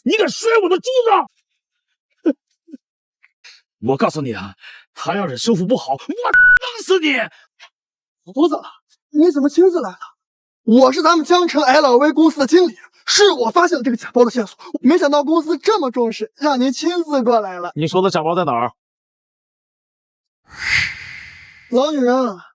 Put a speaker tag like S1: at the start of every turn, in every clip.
S1: 你敢摔我的珠子？我告诉你啊，他要是修复不好，我弄死你！
S2: 胡子，你怎么亲自来了？我是咱们江城 LV 公司的经理，是我发现了这个假包的线索，没想到公司这么重视，让您亲自过来了。
S1: 你说的假包在哪儿？
S2: 老女人啊，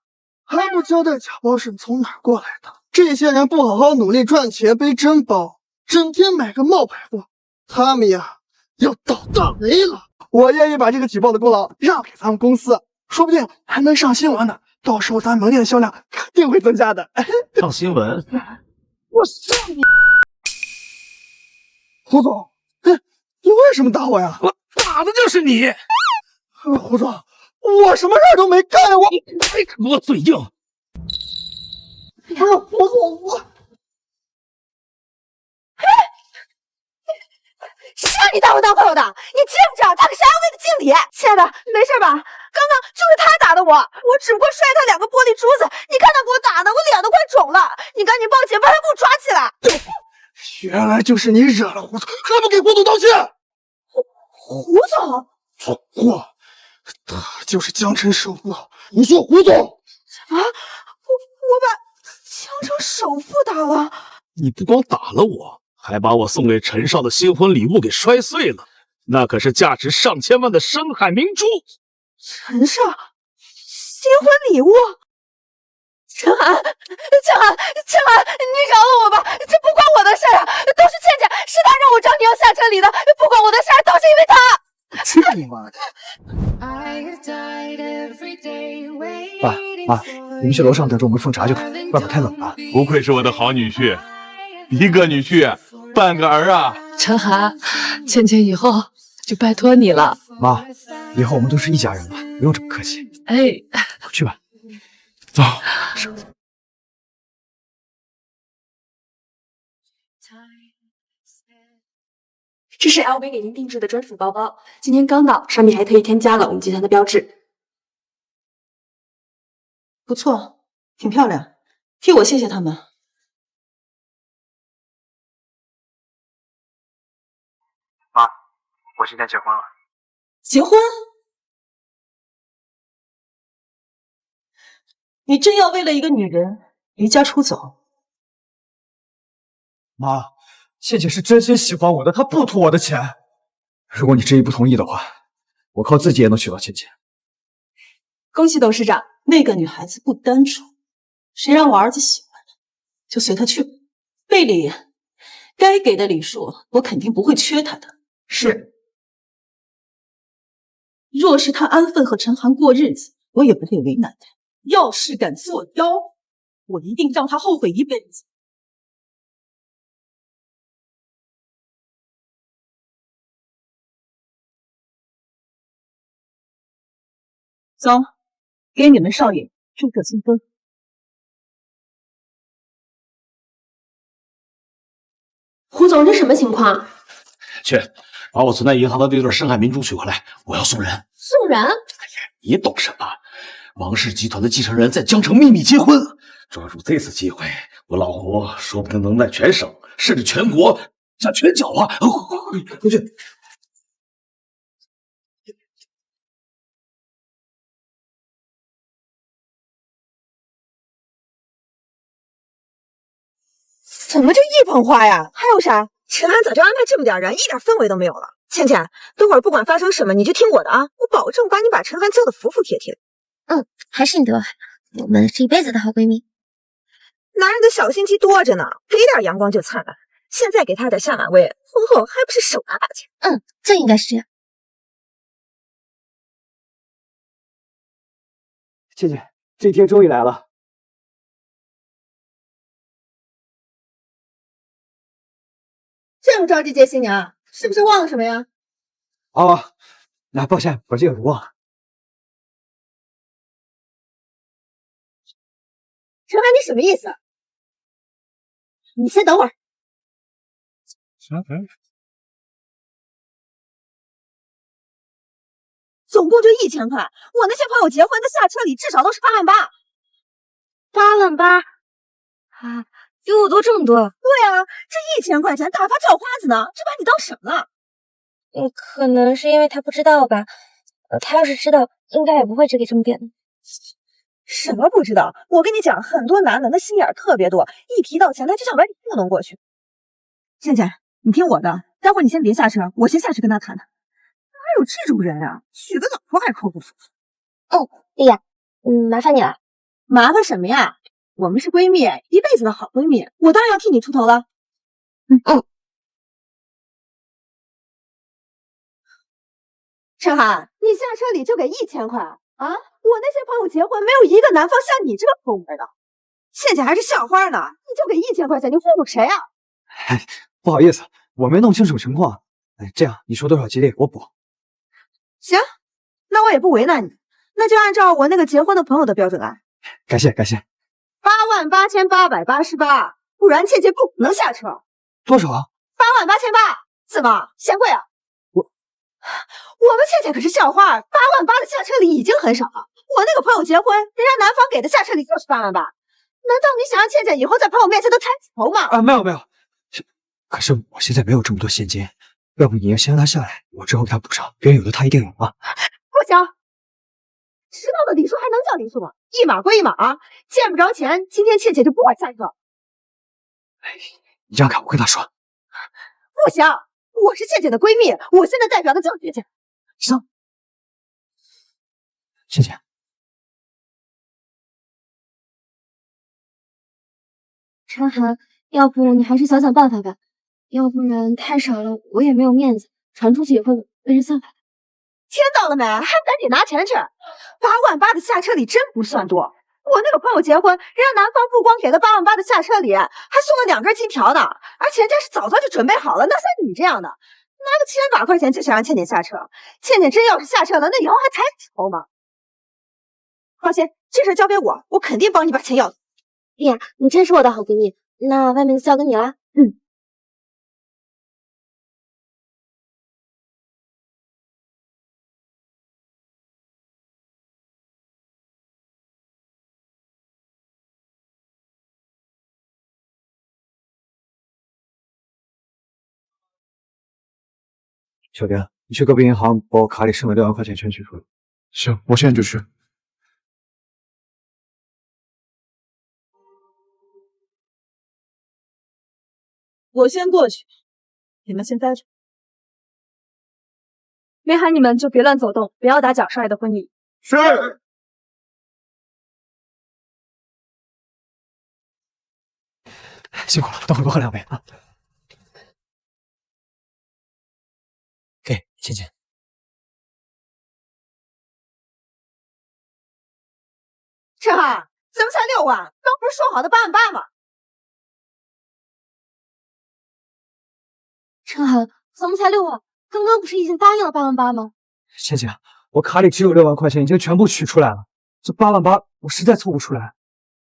S2: 还不交代假包是从哪儿过来的？这些人不好好努力赚钱背真包，整天买个冒牌货，他们呀要倒大霉了。我愿意把这个举报的功劳让给咱们公司，说不定还能上新闻呢。到时候咱门店的销量肯定会增加的。
S1: 上新闻？我上你！
S2: 胡总，你为什么打我呀？
S1: 我打的就是你！
S2: 胡总，我什么事儿都没干呀！
S1: 你还敢给我嘴硬！
S2: 胡总，我。
S3: 谁让你当我男朋友的？你知不知道他可是 LV 的经理？亲爱的，没事吧？刚刚就是他打的我，我只不过摔他2个玻璃珠子，你看他给我打的，我脸都快肿了。你赶紧报警，把他给我抓起来！
S2: 原来就是你惹了胡总，还不给胡总道歉？
S3: 胡总，
S2: 错，他就是江城首富。你说胡总
S3: 啊？我把江城首富打了？
S1: 你不光打了我，还把我送给陈少的新婚礼物给摔碎了，那可是价值上千万的深海明珠。
S3: 陈少，新婚礼物？陈涵，你饶了我吧，这不关我的事儿啊，都是倩倩，是她让我找你要下车礼的，不关我的事儿，都是因为她。
S2: 去你妈的！
S4: 爸妈，你们去楼上等着我们奉茶就可，外边太冷了。
S5: 不愧是我的好女婿，一个女婿半个儿啊！
S6: 陈涵，倩倩以后就拜托你了。
S4: 妈，以后我们都是一家人了，不用这么客气。
S6: 哎，
S4: 去吧，
S5: 走。
S3: 这是 LV 给您定制的专属包包，今天刚到，上面还特意添加了我们集团的标志。
S7: 不错，挺漂亮，替我谢谢他们。
S4: 妈，我今天结婚了。
S7: 结婚？你真要为了一个女人离家出走？
S4: 妈，倩倩是真心喜欢我的，她不图我的钱。如果你执意不同意的话，我靠自己也能娶到倩倩。
S7: 恭喜董事长，那个女孩子不单纯，谁让我儿子喜欢的，就随她去吧。贝里，该给的礼数我肯定不会缺她的。
S3: 是。
S7: 若是她安分和陈涵过日子，我也不会为难她。要是敢作妖，我一定让她后悔一辈子。走，给你们少爷注射新婚。
S3: 胡总，这什么情况？
S1: 去，把我存在银行的那对深海明珠取回来，我要送人。
S3: 送人？
S1: 你懂什么？王氏集团的继承人在江城秘密结婚，抓住这次机会，我老胡说不定能在全省甚至全国下拳脚啊！回去。
S3: 怎么就一盆花呀？还有啥？陈涵早就安排这么点人，一点氛围都没有了。倩倩，等会儿不管发生什么，你就听我的啊！我保证把你把陈涵教的服服帖帖。
S8: 还是你对我好，我们是一辈子的好闺蜜。
S3: 男人的小心机多着呢，给点阳光就灿烂。现在给他点下马威，婚后还不是手拿把掐？
S8: 这应该是这样。
S4: 倩倩，这天终于来了。
S3: 这么着急接新娘，是不是忘了什么呀？
S4: 那抱歉，我这个不忘了。
S3: 陈涵，你什么意思？你先等会儿。总共就1000块，我那些朋友结婚的下车礼至少都是8万8。8万8啊！比我多这么多。
S9: 对啊，这1000块钱大发叫花子呢，这把你当什么了？
S8: 可能是因为他不知道吧。他要是知道，应该也不会只给这么点的。
S9: 什么不知道？我跟你讲，很多男的那心眼特别多，一提到钱他就想把你糊弄过去。倩倩，你听我的，待会儿你先别下车，我先下去跟他谈谈。哪有这种人啊？娶个老婆还抠不出去？
S8: 哦，丽雅，麻烦你了。
S9: 麻烦什么呀？我们是闺蜜，一辈子的好闺蜜，我当然要替你出头了。陈涵，你下车里就给1000块啊？我那些朋友结婚，没有一个男方像你这么抠门的。倩倩还是校花呢，你就给1000块钱，你糊弄谁啊？
S4: 不好意思，我没弄清楚情况。这样你说多少吉利，我补。
S9: 行，那我也不为难你，那就按照我那个结婚的朋友的标准来。
S4: 感谢。
S9: 88888，不然倩倩不可能下车。
S4: 多少
S9: ？88800，怎么嫌贵啊？我们倩倩可是校花，88000的下车礼已经很少了。我那个朋友结婚，人家男方给的下车礼就是88000，难道你想让倩倩以后在朋友面前都抬起头吗？
S4: 没有，可是我现在没有这么多现金，要不你先让他下来，我之后给他补上，别人有的他一定有啊。
S9: 不行，迟到的礼数还能叫礼数吗？一码归一码，见不着钱，今天倩倩就不会下车。
S4: 你让开，我跟他说。
S9: 不行，我是倩倩的闺蜜，我现在代表的就是倩倩。
S4: 行，倩倩，
S8: 陈涵，要不你还是想想办法吧，要不然太少了我也没有面子，传出去也会被人笑话。
S9: 听到了没？还不赶紧拿钱去！88000的下车礼真不算多。我那个朋友结婚，人家男方不光给了88000的下车礼，还送了2根金条呢，而且人家是早就准备好了。那像你这样的，拿个700块钱就想让倩倩下车，倩倩真要是下车了，那以后还抬起头吗？放心，这事交给我，我肯定帮你把钱要走。
S8: 丽雅，你真是我的好闺蜜，那外面就交给你啦。
S4: 小丁，你去隔壁银行把我卡里剩的6万块钱全取出来。
S5: 行，我现在就去。
S7: 我先过去，你们先待着。
S3: 没喊你们就别乱走动，不要打蒋少爷的婚礼。
S5: 是。
S4: 辛苦了，等会多喝2杯啊。给倩倩。
S9: 陈涵，怎么才6万？刚不是说好的88000吗？
S8: 陈涵，怎么才6万？刚刚不是已经答应了88000吗？
S4: 倩倩，我卡里只有6万块钱，已经全部取出来了，这88000我实在凑不出来。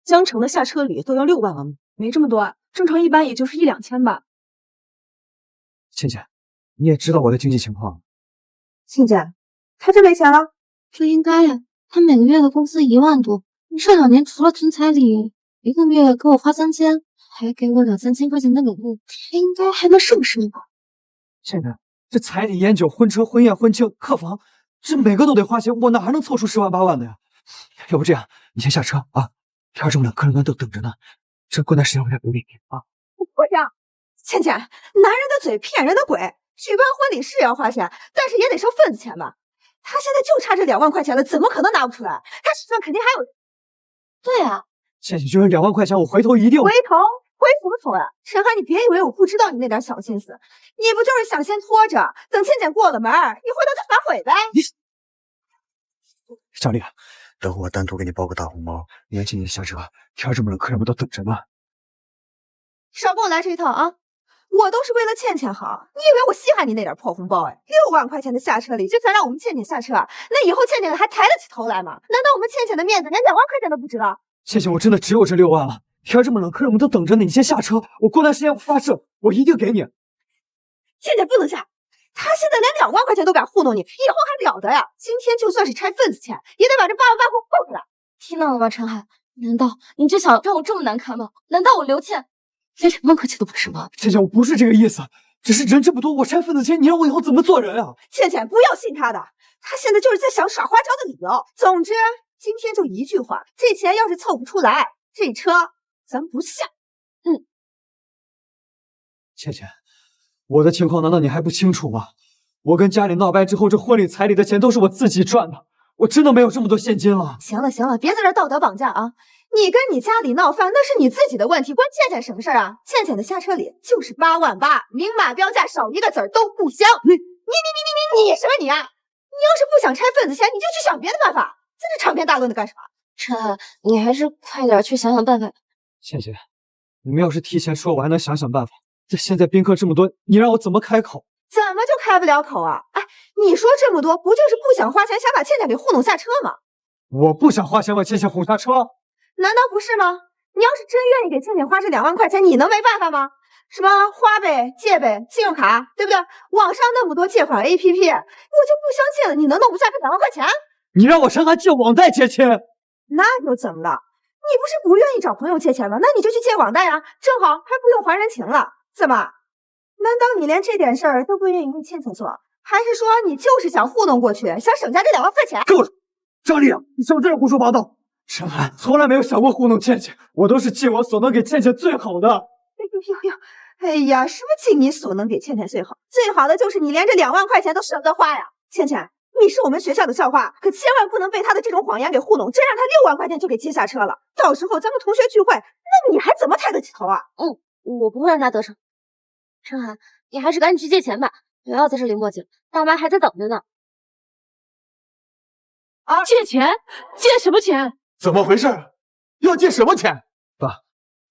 S7: 江城的下车礼都要6万了吗？
S3: 没这么多，正常一般也就是1-2000吧。
S4: 倩倩，你也知道我的经济情况。
S9: 倩倩，他真没钱了？
S8: 不应该呀，他每个月的工资1万多，这2年除了存彩礼，一个月给我花3000，还给我2-3千块钱的礼物，他应该还能剩什么？
S4: 倩倩，这彩礼、烟酒、婚车、婚宴、婚庆、客房，这每个都得花钱，我哪还能凑出10万8万的呀？要不这样，你先下车啊，天这么冷，客人们都等着呢，这过段时间我再给你啊。
S9: 我讲，倩倩，男人的嘴骗人的鬼，举办婚礼是要花钱，但是也得收份子钱吧？他现在就差这2万块钱了，怎么可能拿不出来？他手上肯定还有。
S8: 对啊，
S4: 倩倩，就是2万块钱，我回头一定。
S9: 回什么头啊？陈涵，你别以为我不知道你那点小心思，你不就是想先拖着，等倩倩过了门，你回头再反悔呗？
S4: 小丽，等会我单独给你包个大红包，你让倩倩下车，天这么冷，客人们都等着呢。
S9: 少跟我来这一套啊！我都是为了倩倩好，你以为我稀罕你那点破红包？哎，6万块钱的下车礼就想让我们倩倩下车，那以后倩倩还抬得起头来吗？难道我们倩倩的面子连2万块钱都不值了？
S4: 倩倩，我真的只有这6万了。天这么冷，客人们都等着你，你先下车，我过段时间我发誓，我一定给你。
S9: 倩倩不能下，他现在连2万块钱都敢糊弄你，以后还了得呀？今天就算是拆份子钱，也得把这8万8户扣出来。
S8: 听到了吗，陈涵？难道你就想让我这么难看吗？难道我刘倩连什么客气都不是吗？
S4: 倩倩，我不是这个意思，只是人这么多，我拆份子钱，你让我以后怎么做人啊？
S9: 倩倩，不要信他的，他现在就是在想耍花招的理由。总之，今天就一句话，这钱要是凑不出来，这车咱不下。
S4: 倩倩，我的情况难道你还不清楚吗？我跟家里闹掰之后，这婚礼彩礼的钱都是我自己赚的，我真的没有这么多现金了。
S9: 行了行了，别在这道德绑架啊！你跟你家里闹翻，那是你自己的问题，关倩倩什么事儿啊？倩倩的下车礼就是8万8，明码标价，少一个子儿都不香。你什么你啊？你要是不想拆份子钱，你就去想别的办法，在这长篇大论的干什么？
S8: 晨涵，你还是快点去想想办法。
S4: 倩倩，你们要是提前说，我还能想想办法。这现在宾客这么多，你让我怎么开口？
S9: 怎么就开不了口啊？哎，你说这么多，不就是不想花钱，想把倩倩给糊弄下车吗？
S4: 我不想花钱把倩倩哄下车，
S9: 难道不是吗？你要是真愿意给倩倩花这2万块钱，你能没办法吗？什么花呗、借呗、信用卡，对不对？网上那么多借款 APP，我就不相信了，你能弄不下这2万块钱？
S4: 你让我晨涵借网贷借钱，
S9: 那又怎么了？你不是不愿意找朋友借钱吗？那你就去借网贷啊，正好还不用还人情了。怎么？难道你连这点事儿都不愿意为倩倩做？还是说你就是想糊弄过去，想省下这2万块钱？
S4: 够了，张丽啊，你少在这胡说八道！晨涵从来没有想过糊弄倩倩，我都是尽我所能给倩倩最好的。
S9: 哎呀，什么尽你所能给倩倩最好？最好的就是你连这2万块钱都舍不得花呀！倩倩，你是我们学校的校花，可千万不能被他的这种谎言给糊弄，真让他6万块钱就给接下车了。到时候咱们同学聚会，那你还怎么抬得起头啊？
S8: 我不会让他得逞。晨涵，你还是赶紧去借钱吧，不要在这里磨叽了，大妈还在等着呢。
S6: 啊！借钱？借什么钱？
S5: 怎么回事？要借什么钱？
S4: 爸，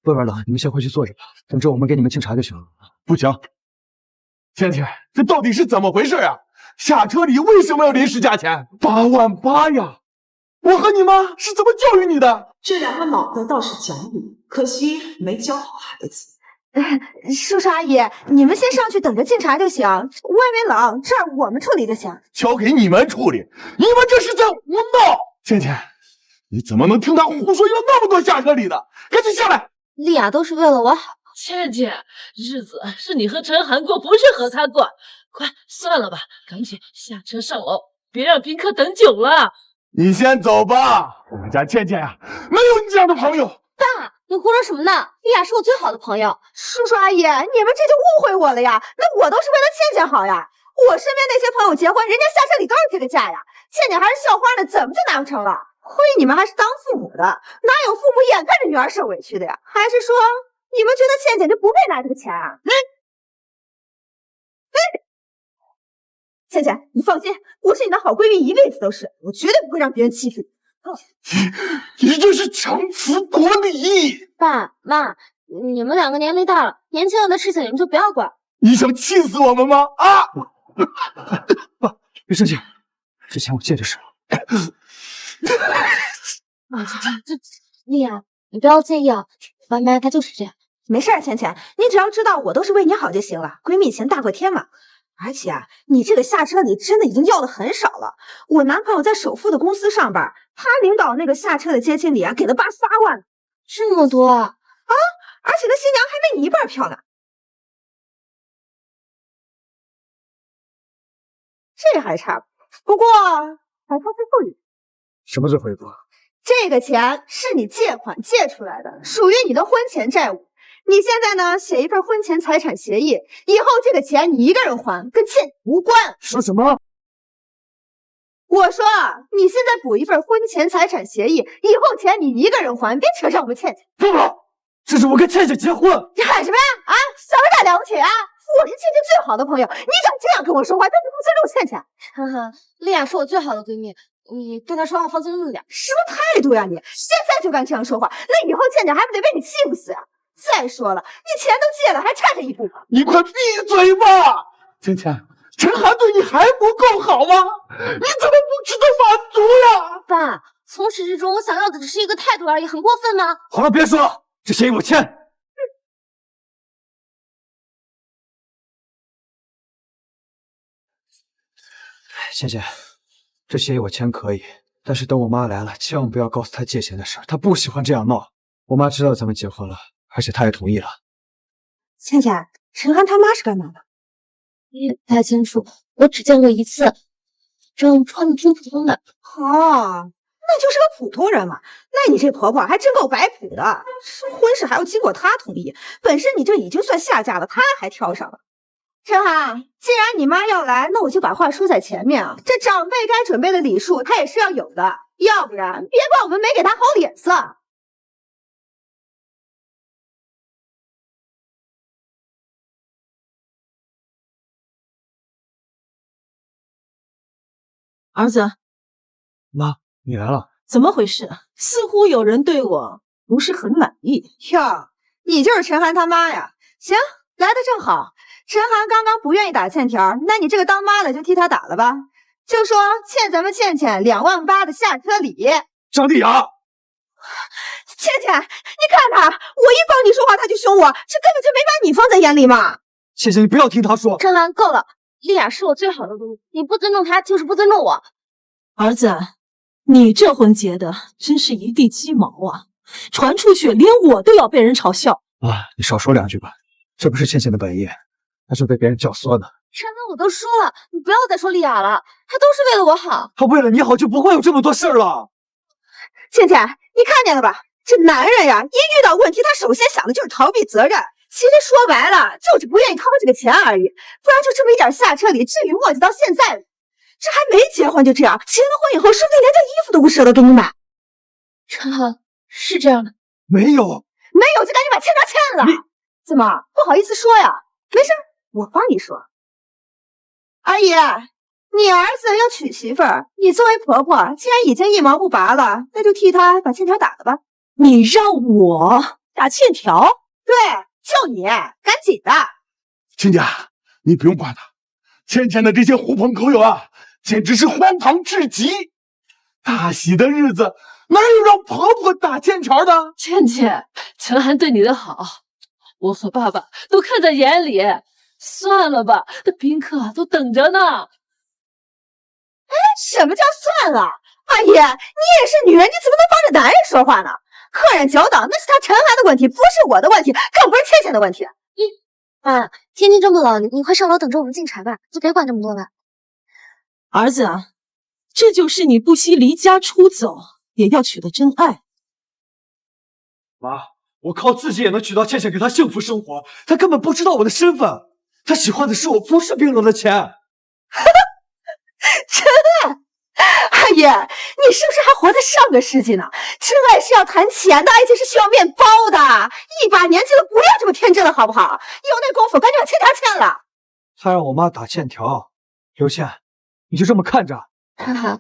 S4: 外边冷，你们先回去坐着吧，等着我们给你们敬茶就行了。
S5: 不行，倩倩，这到底是怎么回事啊？下车礼为什么要临时加钱？8万8呀！我和你妈是怎么教育你的？
S7: 这2个脑袋倒是讲理，可惜没教好孩子。
S9: 叔叔阿姨，你们先上去等着敬茶就行，外面冷，这儿我们处理就行。
S5: 交给你们处理，你们这是在胡闹！倩倩，你怎么能听他胡说要那么多下车礼的？赶紧下来！
S8: 丽雅都是为了我好。
S6: 倩倩，日子是你和陈涵过，不是和他过。快算了吧，赶紧下车上楼，别让宾客等久了。
S5: 你先走吧，我们家倩倩呀，没有你这样的朋友。
S8: 爸，你胡说什么呢？丽雅是我最好的朋友。
S9: 叔叔阿姨，你们这就误会我了呀！那我都是为了倩倩好呀。我身边那些朋友结婚，人家下车礼都是这个价呀。倩倩还是校花呢，怎么就难不成了？亏你们还是当父母的，哪有父母眼看着女儿受委屈的呀？还是说你们觉得倩倩就不配拿这个钱啊？倩倩，你放心，我是你的好闺蜜，一辈子都是，我绝对不会让别人欺负你。
S5: 你这是强词夺理！
S8: 爸妈，你们2个年龄大了，年轻人的事情你们就不要管。
S5: 你想气死我们吗？啊！
S4: 爸，别生气，这钱我借就是。
S8: 丽雅，你不要介意啊，妈妈她就是这样。
S9: 没事，倩倩，你只要知道我都是为你好就行了，闺蜜情大过天嘛。而且啊，你这个下车礼真的已经要的很少了。我男朋友在首富的公司上班，他领导那个下车的接亲礼啊，给了8万，
S8: 这么多啊！
S9: 而且那新娘还没你一半漂亮。这还差不过还差最后一步。
S4: 什么最后一步？
S9: 这个钱是你借款借出来的，属于你的婚前债务。你现在呢，写一份婚前财产协议，以后这个钱你一个人还，跟倩无关。
S4: 说什么？
S9: 我说你现在补一份婚前财产协议，以后钱你一个人还，别扯上我们倩倩。
S4: 够了，这是我跟倩倩结婚。
S9: 你喊什么呀？啊，小点了不起啊！我是倩倩最好的朋友，你敢这样跟我说话，真是不尊重倩倩。
S8: 哈哈，丽雅是我最好的闺蜜，你跟她说话放轻松点。
S9: 什么态度呀你？现在就敢这样说话，那以后倩倩还不得被你欺负死呀？再说了，你钱都借了，还差这一步吗？
S5: 你快闭嘴吧！倩倩，陈涵对你还不够好吗？你怎么不值得满足呀？
S8: 爸，从始至终我想要的只是一个态度而已，很过分吗？
S4: 好了，别说了，这协议我签。倩倩，这协议我签可以，但是等我妈来了，千万不要告诉她借钱的事，她不喜欢这样闹。我妈知道咱们结婚了，而且她也同意了。
S9: 倩倩，陈涵他妈是干嘛的？
S8: 也不太清楚，我只见过一次，正穿的挺普通的。
S9: 哦，那就是个普通人嘛。那你这婆婆还真够摆谱的，婚事还要经过她同意，本身你这已经算下嫁了，她还挑上了。陈涵，既然你妈要来，那我就把话说在前面啊，这长辈该准备的礼数她也是要有的，要不然别怪我们没给她好脸色。
S7: 儿子，
S4: 妈，你来了。
S7: 怎么回事？似乎有人对我不是很满意。
S9: 哟，你就是陈涵他妈呀？行，来的正好。陈涵刚刚不愿意打欠条，那你这个当妈的就替他打了吧，就说欠咱们倩倩28000的下车礼。
S5: 张丽雅，
S9: 倩倩，你看他，我一帮你说话他就凶我，这根本就没把你放在眼里嘛。
S4: 倩倩，你不要听他说。
S8: 陈涵，够了，丽雅是我最好的闺蜜，你不尊重她就是不尊重我。
S7: 儿子，你这婚结的真是一地鸡毛啊！传出去，连我都要被人嘲笑。
S4: 啊，你少说2句吧，这不是倩倩的本意，她是被别人教唆的。
S8: 陈涵，我都说了，你不要再说丽雅了，她都是为了我好。
S4: 她为了你好，就不会有这么多事儿了。
S9: 倩倩，你看见了吧？这男人呀，一遇到问题，他首先想的就是逃避责任。其实说白了，就是不愿意掏这个钱而已，不然就这么一点下车礼，至于磨叽到现在？这还没结婚就这样，结了婚以后，说不定连件衣服都不舍得给你买。
S8: 陈涵，是这样的。
S4: 没有，
S9: 没有就赶紧把欠条欠了。怎么不好意思说呀？没事，我帮你说。阿姨，你儿子要娶媳妇儿，你作为婆婆，既然已经一毛不拔了，那就替他把欠条打了吧。
S7: 你让我打欠条？
S9: 对，就你，赶紧的。
S5: 亲家，你不用管他，倩倩的这些狐朋狗友啊，简直是荒唐至极。大喜的日子哪有让婆婆打欠条的？
S6: 倩倩，陈涵对你的好，我和爸爸都看在眼里。算了吧，这宾客都等着呢。
S9: 哎，什么叫算了？阿姨，你也是女人，你怎么能帮着男人说话呢？客人久等，那是他陈涵的问题，不是我的问题，更不是倩倩的问题。
S8: 妈，天气这么冷，你快上楼等着我们进茶吧，就别管这么多了。
S7: 儿子啊，这就是你不惜离家出走也要娶的真爱。
S4: 妈，我靠自己也能娶到倩倩，给她幸福生活。她根本不知道我的身份，她喜欢的是我，不是冰冷的钱。
S9: 真爱，阿姨，你是不是还活在上个世纪呢？真爱是要谈钱的，而且是需要面包的。一把年纪了，不要这么天真了，好不好？有那功夫，赶紧把欠条欠了。
S4: 他让我妈打欠条，刘倩，你就这么看着？
S8: 陈涵，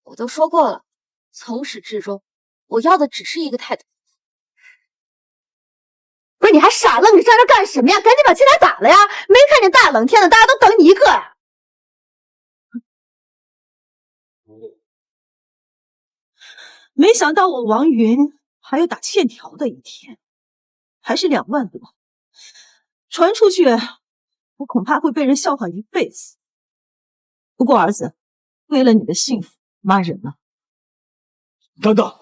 S8: 我都说过了，从始至终，我要的只是一个态度。
S9: 不是，你还傻愣着站着干什么呀？赶紧把欠条打了呀！没看见大冷天的，大家都等你一个呀！
S7: 没想到我王云还有打欠条的一天，还是2万多，传出去，我恐怕会被人笑话一辈子。不过儿子，为了你的幸福，妈忍了。
S4: 等等，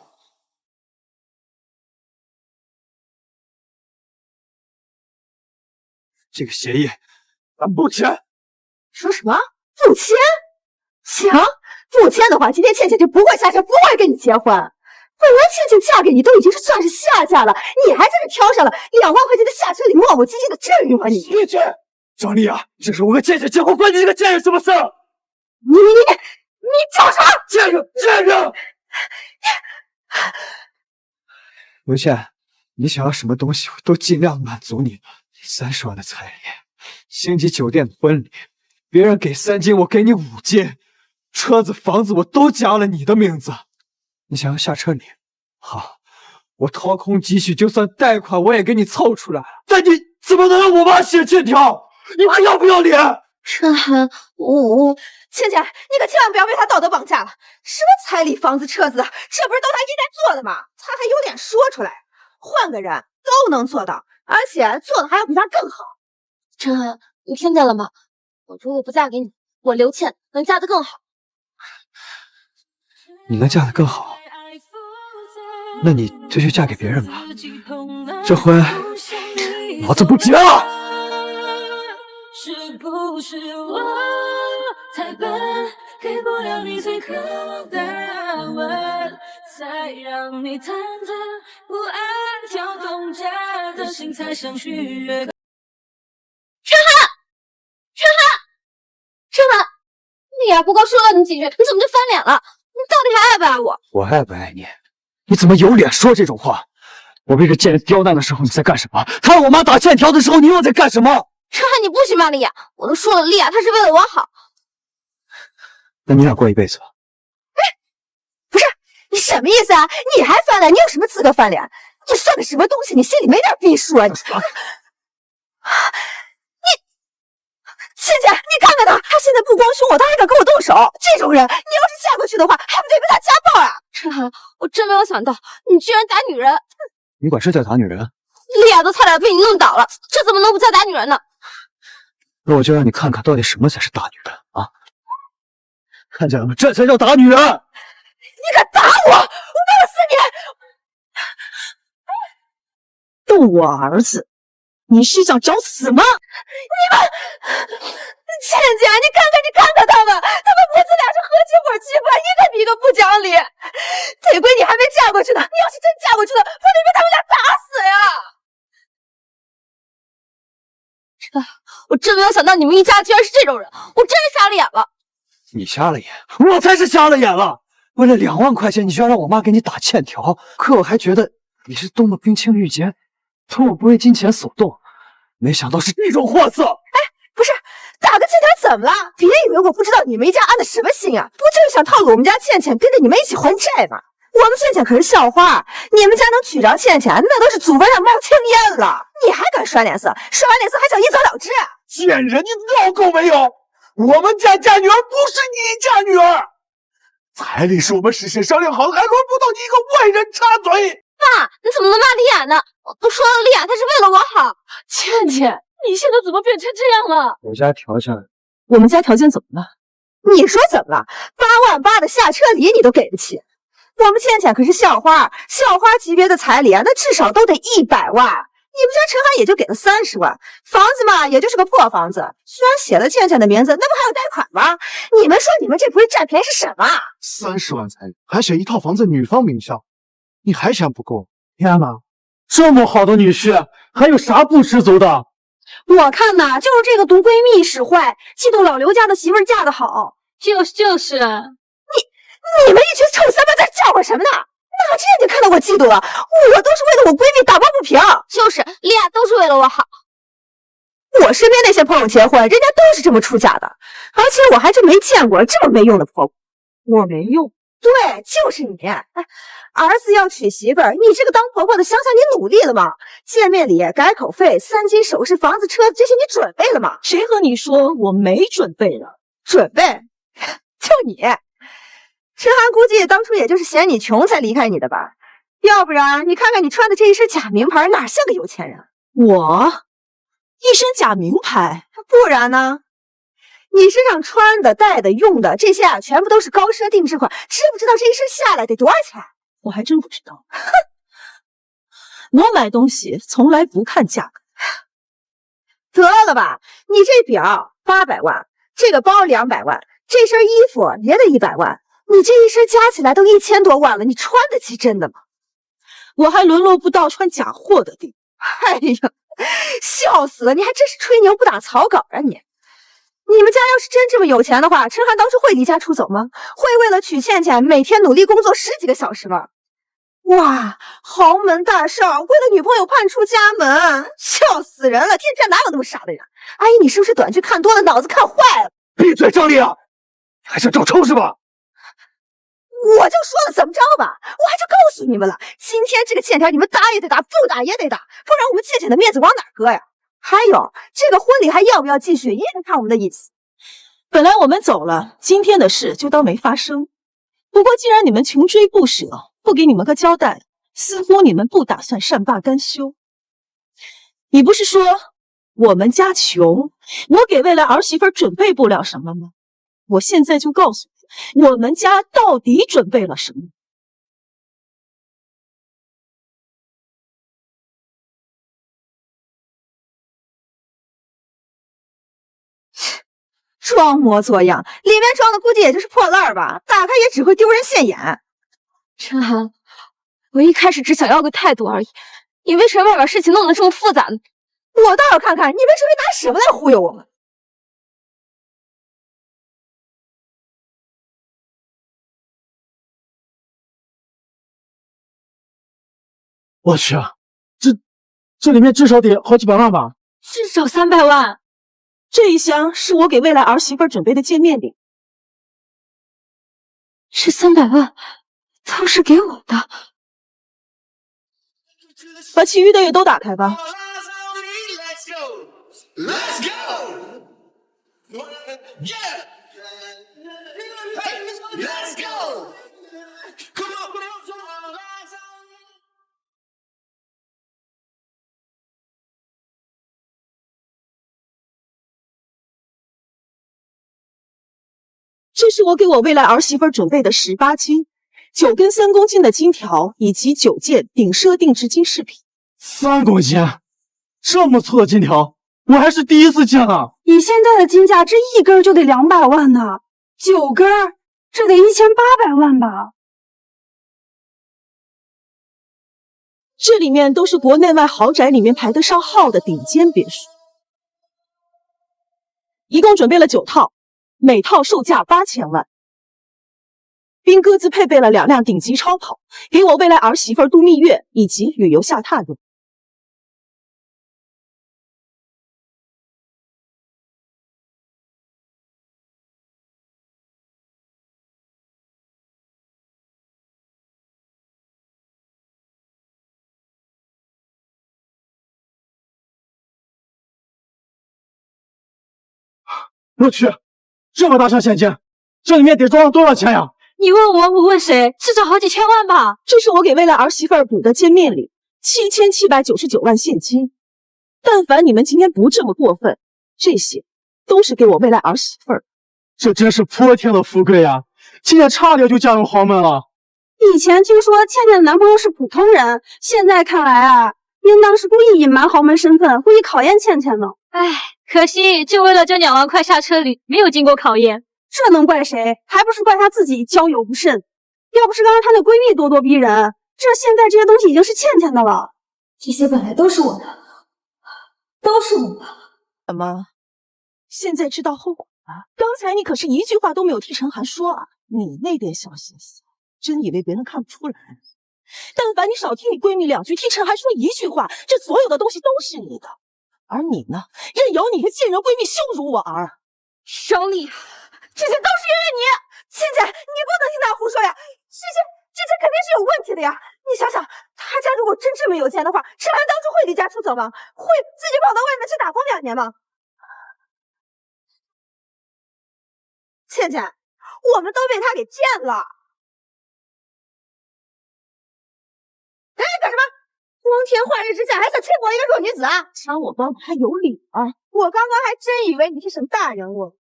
S4: 这个协议咱不签。
S9: 说什么？不签？行，不签的话，今天倩倩就不会下车，不会跟你结婚。本来倩倩嫁给你都已经是算是下嫁了，你还在这挑上了2万块钱的下车礼，磨磨唧唧的，至于吗你？
S4: 谢谢，张丽雅，这是我和倩倩结婚，关你这个贱人什么事？
S9: 你找啥？
S4: 贱人！刘倩，你想要什么东西，我都尽量满足你。30万的彩礼，星级酒店的婚礼，别人给3金，我给你5金，车子、房子我都加了你的名字。你想要下车礼，好，我掏空积蓄，就算贷款我也给你凑出来了。但你怎么能让我妈写欠条？你还要不要脸？
S8: 陈涵，我
S9: 倩倩，你可千万不要被他道德绑架了。什么彩礼、房子、车子，这不是都他一该做的吗？他还有脸说出来？换个人都能做到，而且做的还要比他更好。
S8: 陈涵，你听见了吗？我如果不嫁给你，我刘倩能嫁得更好。
S4: 你能嫁得更好，那你就去嫁给别人吧。这婚老子不结了。
S6: 是不是我太笨，给不了你最渴望的吻，才让你忐忑不安，跳动着的心才想去越高。
S8: 春寒，你呀不过说了你几句，你怎么就翻脸了？你到底还爱不爱我？
S4: 我爱不爱你？你怎么有脸说这种话？我为这贱人刁难的时候你在干什么？他让我妈打欠条的时候你又在干什么？
S8: 春寒，你不许骂丽雅！我都说了，丽雅她是为了我好。
S4: 那你俩过一辈子吧。
S9: 不是你什么意思啊？你还翻脸？你有什么资格翻脸？你算个什么东西？你心里没点逼数啊？倩倩，你看看他，他现在不光凶我，他还敢跟我动手。这种人，你要是嫁过去的话，还不得被他家暴啊？
S8: 春寒，我真没有想到你居然打女人！
S4: 你管这叫打女人？
S8: 丽雅都差点被你弄倒了，这怎么能不叫打女人呢？
S4: 那我就让你看看到底什么才是打女人啊！看见了吗？这才叫打女人！
S9: 你敢打我，我打死你！
S7: 动我儿子，你是想找死吗？
S9: 你们，倩倩，你看看他们母子俩是合起伙欺负，一个比一个不讲理。得亏你还没嫁过去呢，你要是真嫁过去了，我得被他们俩打死呀！
S8: 我真没有想到你们一家居然是这种人，我真是瞎了眼了。
S4: 你瞎了眼，我才是瞎了眼了。为了2万块钱，你居然让我妈给你打欠条，可我还觉得你是多么冰清玉洁，图我不为金钱所动，没想到是这种货色。
S9: 哎，不是，打个欠条怎么了？别以为我不知道你们一家安的什么心啊！不就是想套路我们家倩倩，跟着你们一起还债吗？我们倩倩可是校花，你们家能娶着倩倩，那都是祖坟上冒青烟了。你还敢甩脸色？甩完脸色还想一走了之？
S5: 贱人，你闹够没有？我们家嫁女儿不是你家女儿，彩礼是我们事先商量好的，还轮不到你一个外人插嘴。
S8: 爸，你怎么能骂丽雅呢？我都说了，丽雅她是为了我好。
S6: 倩倩，你现在怎么变成这样了？
S4: 我家条件，
S7: 我们家条件怎么了？
S9: 你说怎么了？8万8的下车礼你都给不起？我们倩倩可是校花，校花级别的彩礼啊，那至少都得100万。你们家陈涵也就给了30万，房子嘛，也就是个破房子。虽然写了倩倩的名字，那不还有贷款吗？你们说你们这不是占便宜是什么
S2: ？30万彩礼，还写一套房子女方名下，你还嫌不够？
S4: 天哪，这么好的女婿，还有啥不知足的？
S9: 我看呐，就是这个毒闺蜜使坏，嫉妒老刘家的媳妇儿嫁得好。
S6: 就是，
S9: 你们一群臭三八在叫唤什么呢？哪只眼睛看到我嫉妒了？我都是为了我闺蜜打抱不平。
S8: 就是丽雅都是为了我好。
S9: 我身边那些朋友结婚，人家都是这么出嫁的，而且我还真没见过这么没用的婆婆。
S7: 我没用。
S9: 对，就是你。儿子要娶媳妇儿，你这个当婆婆的，想想你努力了吗？见面礼、改口费、3金首饰、房子、车子，这些你准备了吗？
S7: 谁和你说我没准备了？
S9: 准备？就你。陈涵估计当初也就是嫌你穷才离开你的吧，要不然你看看你穿的这一身假名牌，哪像个有钱人？
S7: 我一身假名牌，
S9: 不然呢？你身上穿的、戴的、用的这些啊，全部都是高奢定制款，知不知道这一身下来得多少钱？
S7: 我还真不知道。哼，我买东西从来不看价格。
S9: 得了吧，你这表800万，这个包200万，这身衣服也得100万。你这一身加起来都1000多万了，你穿得起真的吗？
S7: 我还沦落不到穿假货的地步。
S9: 哎呀，笑死了！你还真是吹牛不打草稿啊你！你们家要是真这么有钱的话，陈涵当初会离家出走吗？会为了娶倩倩每天努力工作10几个小时吗？哇，豪门大少为了女朋友叛出家门，笑死人了！天下哪有那么傻的人？阿姨，你是不是短剧看多了，脑子看坏了？
S4: 闭嘴，张丽啊！你还想找抽是吧？
S9: 我就说了怎么着吧，我还就告诉你们了，今天这个欠条你们打也得打，不打也得打，不然我们倩倩的面子往哪搁呀？还有这个婚礼还要不要继续，也得看我们的意思。
S7: 本来我们走了，今天的事就当没发生。不过既然你们穷追不舍，不给你们个交代，似乎你们不打算善罢甘休。你不是说我们家穷，我给未来儿媳妇准备不了什么吗？我现在就告诉你，我们家到底准备了什么。
S9: 装模作样，里面装的估计也就是破烂吧，打开也只会丢人现眼。
S3: 陈寒，我一开始只想要个态度而已，你为什么要把事情弄得这么复杂呢？
S9: 我倒要看看你们是会拿什么来忽悠我们。
S4: 我去啊，这里面至少得好几百万吧？
S3: 至少300万。
S7: 这一箱是我给未来儿媳妇准备的见面礼，
S3: 这300万都是给我的。
S7: 把其余的也都打开吧。这是我给我未来儿媳妇准备的18金，9根3公斤的金条，以及9件顶奢定制金饰品。
S4: 3公斤，这么粗的金条，我还是第一次见啊！
S3: 以现在的金价，这一根就得200万呢，9根这得1800万吧？
S7: 这里面都是国内外豪宅里面排得上号的顶尖别墅，一共准备了9套。每套售价8000万，并各自配备了2辆顶级超跑，给我未来儿媳妇度蜜月以及旅游下榻用。
S4: 我去，这么大箱现金，这里面得装了多少钱呀？
S3: 你问我，我问谁？至少好几千万吧。
S7: 这是我给未来儿媳妇补的见面礼，7799万现金。但凡你们今天不这么过分，这些都是给我未来儿媳妇。
S4: 这真是泼天的富贵呀！倩倩差点就嫁入豪门了。
S3: 以前听说倩倩的男朋友是普通人，现在看来啊，应当是故意隐瞒豪门身份，故意考验倩倩呢。唉，可惜就为了这2万块下车礼，没有经过考验。这能怪谁？还不是怪她自己交友不慎。要不是刚刚她那闺蜜咄咄逼人，这现在这些东西已经是倩倩的了。这些本来都是我的，都是我的。
S7: 怎么，现在知道后果了？刚才你可是一句话都没有替陈寒说啊！你那点小心思，真以为别人看不出来？但凡你少听你闺蜜2句，替陈寒说1句话，这所有的东西都是你的。而你呢，任由你一个贱人闺蜜羞辱我儿。
S3: 小李，
S9: 这些都是因为你，倩倩，你不能听他胡说呀！这些肯定是有问题的呀！你想想，他家如果真这么有钱的话，陈寒当初会离家出走吗？会自己跑到外面去打工2年吗？倩倩，我们都被他给骗了！哎，干什么？光天化日之下还想轻薄一个弱女子啊！
S7: 抢我包还有理啊！
S9: 我刚刚还真以为你是什么大人物，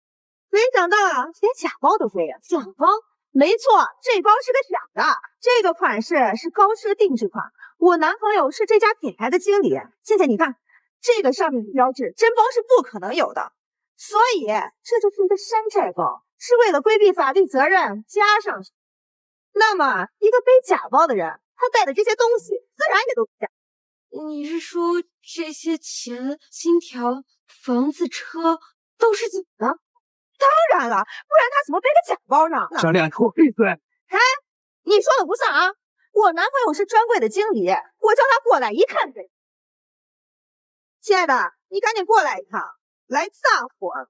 S9: 没想到啊，连假包都会呀！假包？没错，这包是个假的。这个款式是高奢定制款，我男朋友是这家品牌的经理。倩倩，你看这个上面的标志，真包是不可能有的，所以这就是一个山寨包，是为了规避法律责任加上去。那么，一个背假包的人，他带的这些东西自然也都是假。
S3: 你是说这些钱、金条、房子、车都是假的？
S9: 当然了，不然他怎么背个假包呢？
S4: 张亮，给我闭嘴！
S9: 哎，你说的不算啊！我男朋友是专柜的经理，我叫他过来一看这。亲爱的，你赶紧过来一趟，来大伙儿。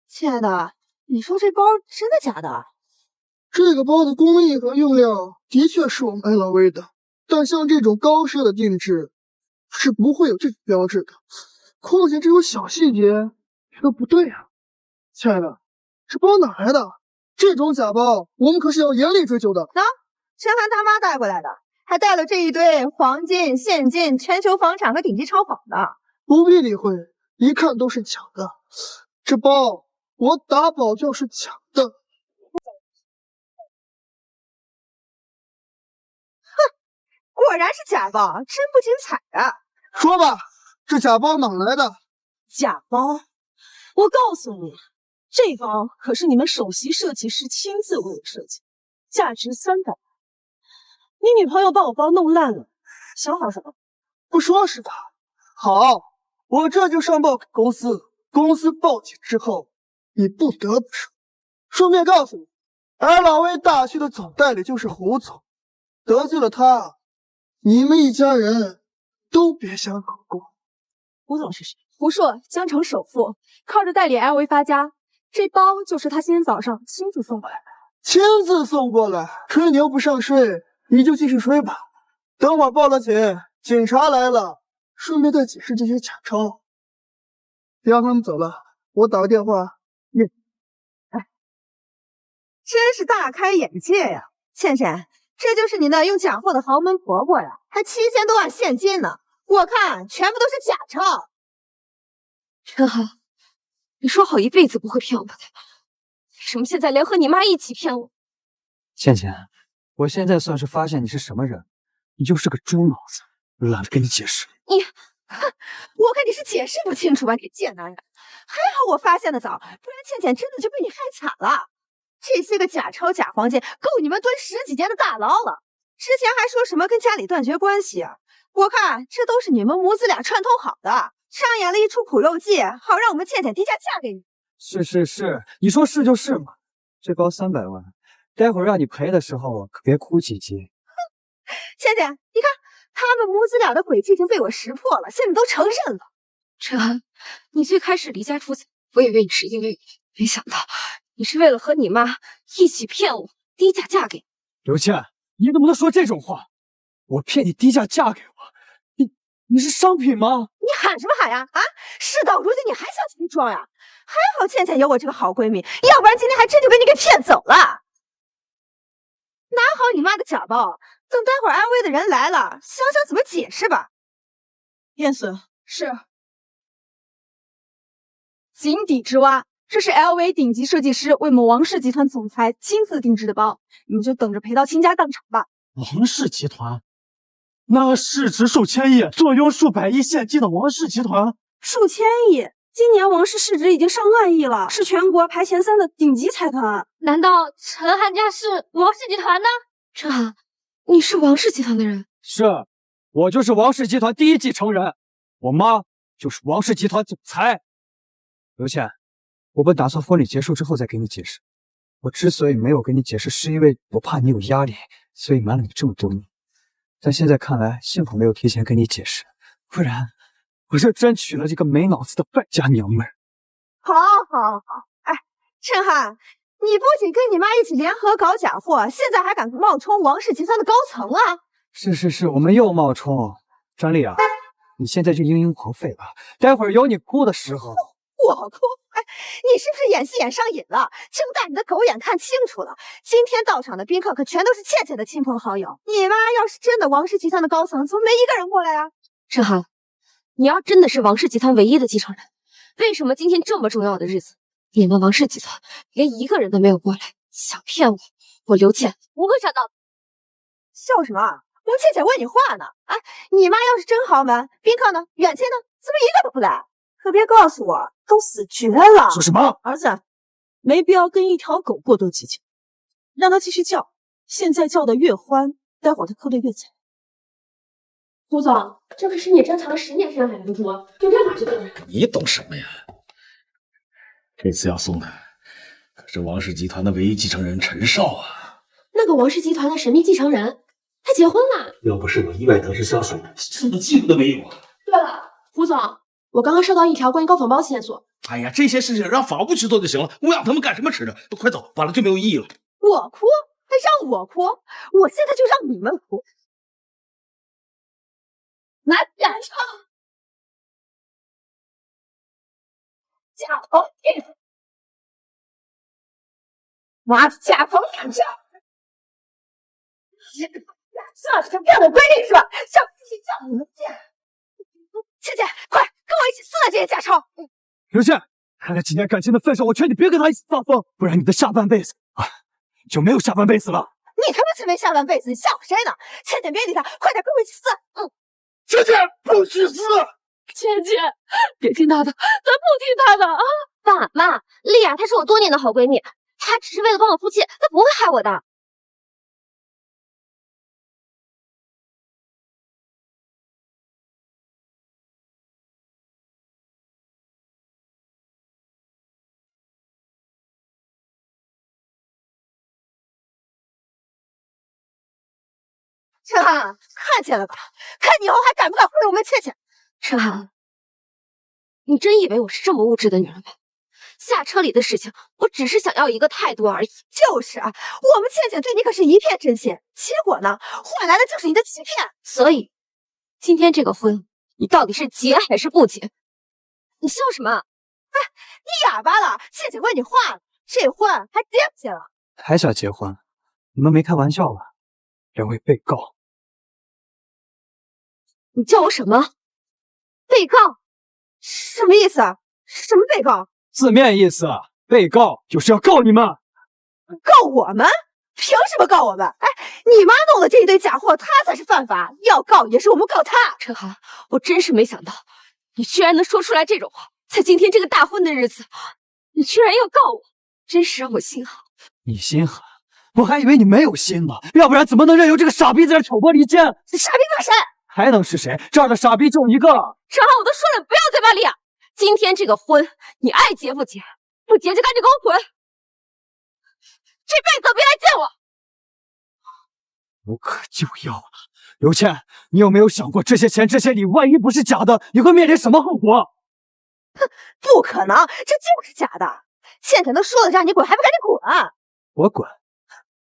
S9: 亲爱的，你说这包真的假的？
S2: 这个包的工艺和用料的确是我们 LV 的，但像这种高奢的定制是不会有这种标志的。况且这种小细节都不对啊！亲爱的，这包哪来的？这种假包我们可是要严厉追究的。
S9: 喏，陈寒他妈带过来的，还带了这一堆黄金、现金、全球房产和顶级超跑的。
S2: 不必理会，一看都是假的。这包我打保票是假的。
S9: 果然是假包，真不经彩啊！
S2: 说吧，这假包哪来的？
S7: 假包？我告诉你，这包可是你们首席设计师亲自为我设计，价值300万。你女朋友把我包弄烂了，想好什么？
S2: 不说是他。好，我这就上报给公司，公司报警之后，你不得不收。顺便告诉你，LV 大区的总代理就是胡总，得罪了他，你们一家人都别想好过。
S7: 胡总是谁？
S3: 胡硕，江城首富，靠着代理 LV 发家。这包就是他今天早上亲自送过来的。
S2: 亲自送过来，吹牛不上税，你就继续吹吧。等会儿报了警，警察来了，顺便再解释这些假钞。别让他们走了，我打个电话。
S9: 真是大开眼界呀！倩倩，这就是你那用假货的豪门婆婆呀，还7000多万现金呢，我看全部都是假钞。
S3: 陈寒，你说好一辈子不会骗我的，为什么现在连和你妈一起骗我？
S4: 倩倩，我现在算是发现你是什么人，你就是个猪脑子，懒得跟你解释。
S9: 你，我看你是解释不清楚吧，你贱男人！还好我发现的早，不然倩倩真的就被你害惨了。这些个假钞、假黄金，够你们蹲10几年的大牢了。之前还说什么跟家里断绝关系啊？我看这都是你们母子俩串通好的，上演了一出苦肉计，好让我们倩倩低价嫁给你。
S4: 是，你说是就是嘛。这包300万，待会儿让你赔的时候可别哭唧唧。
S9: 倩倩，你看他们母子俩的诡计已经被我识破了，现在都承认了。
S3: 陈寒，你最开始离家出走，我以为你是因为没想到你是为了和你妈一起骗我低价嫁给你。
S4: 刘倩，你怎么能说这种话？我骗你低价嫁给我，你是商品吗？
S9: 你喊什么喊呀？啊！事到如今你还想起你装呀？还好倩倩有我这个好闺蜜，要不然今天还真就被你给骗走了。拿好你妈的假包，等待会儿安徽的人来了，想想怎么解释吧。
S7: 燕孙，
S3: 是。井底之蛙，这是 LV 顶级设计师为我们王氏集团总裁亲自定制的包，你们就等着赔到倾家荡产吧。
S4: 王氏集团？那市值数千亿、坐拥数百亿现金的王氏集团？
S3: 数千亿？今年王氏市值已经上万亿了，是全国排前3的顶级财团。难道陈寒家是王氏集团的？陈寒，你是王氏集团的人？
S4: 是，我就是王氏集团第一继承人，我妈就是王氏集团总裁。刘倩，我本打算婚礼结束之后再给你解释。我之所以没有跟你解释，是因为我怕你有压力，所以瞒了你这么多年。但现在看来，幸好没有提前跟你解释，不然我就真娶了这个没脑子的败家娘们儿。
S9: 好，哎，陈寒，你不仅跟你妈一起联合搞假货，现在还敢冒充王氏集团的高层啊！
S4: 是，我们又冒充。张丽啊，你现在就应黄费吧，待会儿有你哭的时候。
S9: 我哭？哎，你是不是演戏演上瘾了？睁大你的狗眼看清楚了，今天到场的宾客可全都是倩倩的亲朋好友。你妈要是真的王氏集团的高层，怎么没一个人过来啊？
S3: 陈寒，你要真的是王氏集团唯一的继承人，为什么今天这么重要的日子，你们王氏集团连一个人都没有过来？想骗我，我刘倩不会上当。
S9: 笑什么？我倩倩问你话呢。哎，你妈要是真豪门，宾客呢？远亲呢？怎么一个都不来？可别告诉我都死绝了！
S4: 说什么？
S7: 儿子，没必要跟一条狗过多计较，让他继续叫。现在叫的越欢，待会儿他哭得越惨。
S3: 胡总，这可是你珍藏了10年深海的珠，有这法去对？
S1: 你懂什么呀？这次要送的可是王氏集团的唯一继承人陈少啊！
S3: 那个王氏集团的神秘继承人，他结婚了。
S1: 要不是我意外得知消息，什么记录都没有啊！
S3: 对了，胡总，我刚刚收到一条关于高仿包的线索。
S1: 哎呀，这些事情让法务部去做就行了，我养他们干什么吃的？快走，完了就没有意义了。
S9: 我哭？还让我哭？我现在就让你们哭！拿假钞，假头拿假头干啥？这是骗我闺女是吧？小脾气叫你们贱！倩倩，快跟我一起撕了这些假钞！
S4: 刘倩，看在几年感情的份上，我劝你别跟他一起发疯，不然你的下半辈子就没有下半辈子了。
S9: 你他妈才没下半辈子，你吓唬谁呢？倩倩别理他，快点跟我一起撕！
S5: 倩倩不许撕！
S3: 倩倩，别听他的，咱不听他的啊！
S8: 爸妈，丽雅她是我多年的好闺蜜，她只是为了帮我付气，她不会害我的。
S9: 陈涵，看见了吧？看你以后还敢不敢回我们倩倩？
S8: 陈涵，你真以为我是这么物质的女人吗？下车里的事情，我只是想要一个态度而已。
S9: 就是啊，我们倩倩对你可是一片真心，结果呢，换来的就是你的欺骗。
S8: 所以，今天这个婚，你到底是结还是不结？你笑什么？
S9: 哎，你哑巴了？倩倩问你话了，这婚还结不结了？
S4: 还想结婚？你们没开玩笑吧？两位被告，
S8: 你叫我什么？被告？
S9: 什么意思啊？什么被告？
S4: 字面意思，被告就是要告你们。
S9: 告我们？凭什么告我们？哎，你妈弄的这一堆假货，她才是犯法，要告也是我们告她。
S8: 陈涵，我真是没想到，你居然能说出来这种话。在今天这个大婚的日子，你居然要告我，真是让我心寒。
S4: 你心寒？我还以为你没有心呢，要不然怎么能任由这个傻逼在这挑拨离间？
S9: 傻逼是谁？
S4: 还能是谁？这样的傻逼就一个。
S8: 陈涵，我都说了，不要再骂丽雅。今天这个婚，你爱结不结？不结就赶紧给我滚！这辈子都别来见我！
S4: 无可救药了。刘倩，你有没有想过，这些钱、这些礼，万一不是假的，你会面临什么后果？
S9: 哼，不可能，这就是假的。倩倩都说了让你滚，还不赶紧滚？
S4: 我滚？